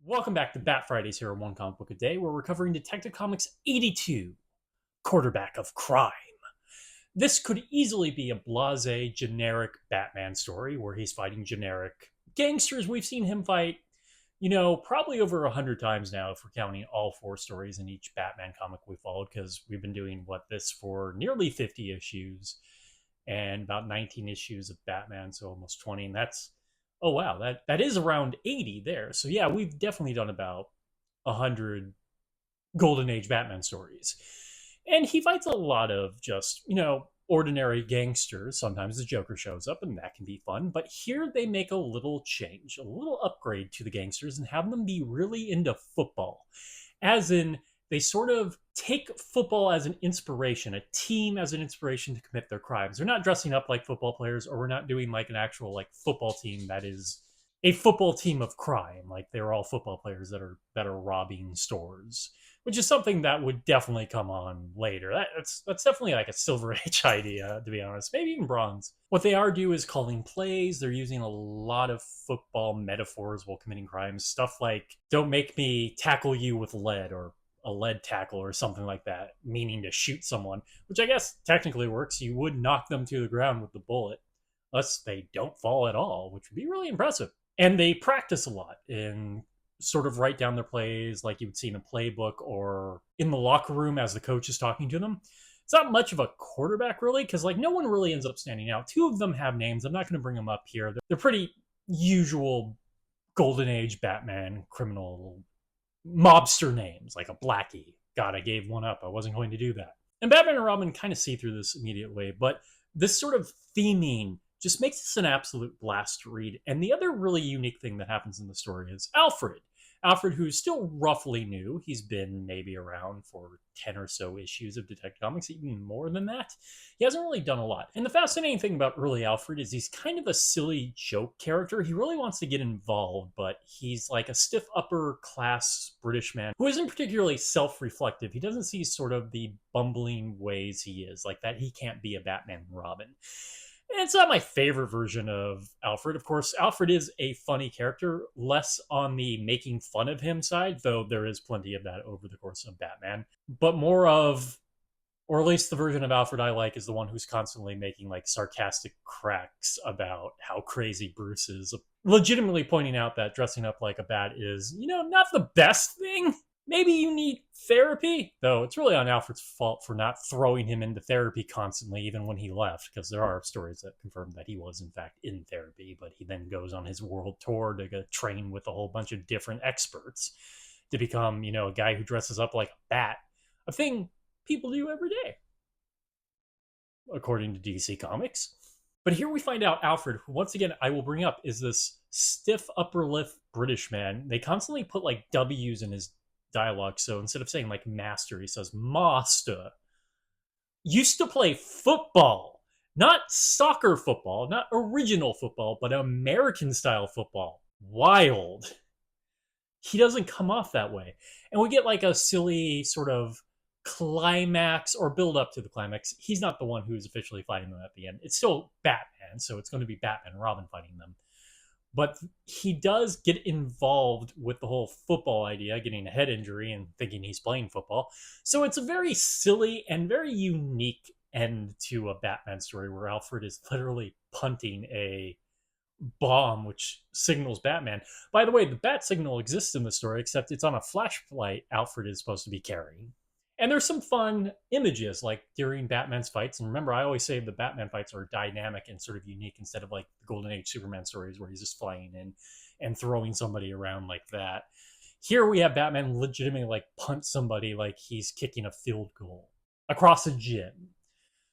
Welcome back to Bat Fridays here on One Comic Book a Day, where we're covering Detective Comics 82, Quarterback of Crime. This could easily be a blasé, generic Batman story where he's fighting generic gangsters. We've seen him fight, probably over 100 times now if we're counting all four stories in each Batman comic we followed, because we've been doing this for nearly 50 issues and about 19 issues of Batman, so almost 20, and that's oh wow, that is around 80 there. So yeah, we've definitely done about 100 Golden Age Batman stories. And he fights a lot of just, ordinary gangsters. Sometimes the Joker shows up and that can be fun, but here they make a little change, a little upgrade to the gangsters and have them be really into football. As in, they sort of take football as an inspiration, a team as an inspiration to commit their crimes. They're not dressing up like football players, or we're not doing like an actual like football team that is a football team of crime. Like they're all football players that are robbing stores, which is something that would definitely come on later. That's definitely like a Silver Age idea, to be honest. Maybe even Bronze. What they are do is calling plays. They're using a lot of football metaphors while committing crimes. Stuff like "Don't make me tackle you with lead," or a lead tackle or something like that, meaning to shoot someone, which I guess technically works. You would knock them to the ground with the bullet, unless they don't fall at all, which would be really impressive. And they practice a lot and sort of write down their plays like you would see in a playbook or in the locker room as the coach is talking to them. It's not much of a quarterback, really, because like no one really ends up standing out. Two of them have names. I'm not going to bring them up here. They're pretty usual Golden Age Batman criminal mobster names, like a Blackie. God, I gave one up. I wasn't going to do that. And Batman and Robin kind of see through this immediately, but this sort of theming just makes this an absolute blast to read. And the other really unique thing that happens in the story is Alfred. Alfred, who's still roughly new. He's been maybe around for 10 or so issues of Detective Comics, even more than that. He hasn't really done a lot. And the fascinating thing about early Alfred is he's kind of a silly joke character. He really wants to get involved, but he's like a stiff upper class British man who isn't particularly self-reflective. He doesn't see sort of the bumbling ways he is, like that he can't be a Batman and Robin. And it's not my favorite version of Alfred. Of course, Alfred is a funny character, less on the making fun of him side, though there is plenty of that over the course of Batman. But more of, or at least the version of Alfred I like, is the one who's constantly making like sarcastic cracks about how crazy Bruce is, legitimately pointing out that dressing up like a bat is, not the best thing. Maybe you need therapy, though it's really on Alfred's fault for not throwing him into therapy constantly, even when he left, because there are stories that confirm that he was, in fact, in therapy, but he then goes on his world tour to go train with a whole bunch of different experts to become, a guy who dresses up like a bat, a thing people do every day, according to DC Comics. But here we find out Alfred, who once again I will bring up, is this stiff upper lip British man. They constantly put like W's in his dialogue. So instead of saying like master, he says master. Used to play football, not soccer football, not original football, but American style football. Wild. He doesn't come off that way. And we get like a silly sort of climax or build up to the climax. He's not the one who's officially fighting them at the end. It's still Batman, so it's going to be Batman and Robin fighting them. But he does get involved with the whole football idea, getting a head injury and thinking he's playing football. So it's a very silly and very unique end to a Batman story where Alfred is literally punting a bomb which signals Batman. By the way, the bat signal exists in the story, except it's on a flashlight Alfred is supposed to be carrying. And there's some fun images like during Batman's fights. And remember, I always say the Batman fights are dynamic and sort of unique instead of like the Golden Age Superman stories where he's just flying in and throwing somebody around like that. Here we have Batman legitimately like punt somebody like he's kicking a field goal across a gym.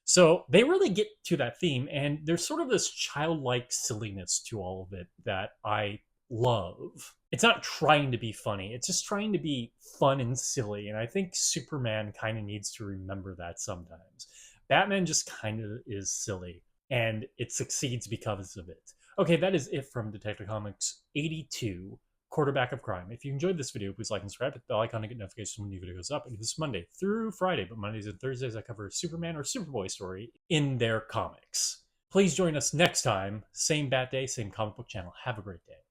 So they really get to that theme, and there's sort of this childlike silliness to all of it that I love. It's not trying to be funny, it's just trying to be fun and silly. And I think Superman kind of needs to remember that sometimes. Batman just kind of is silly, and it succeeds because of it. Okay, that is it from Detective Comics 82, Quarterback of Crime. If you enjoyed this video, please like and subscribe. Hit the bell icon to get notifications when a new video goes up. And this Monday through Friday, but Mondays and Thursdays I cover a Superman or Superboy story in their comics. Please join us next time. Same Bat Day, same comic book channel. Have a great day.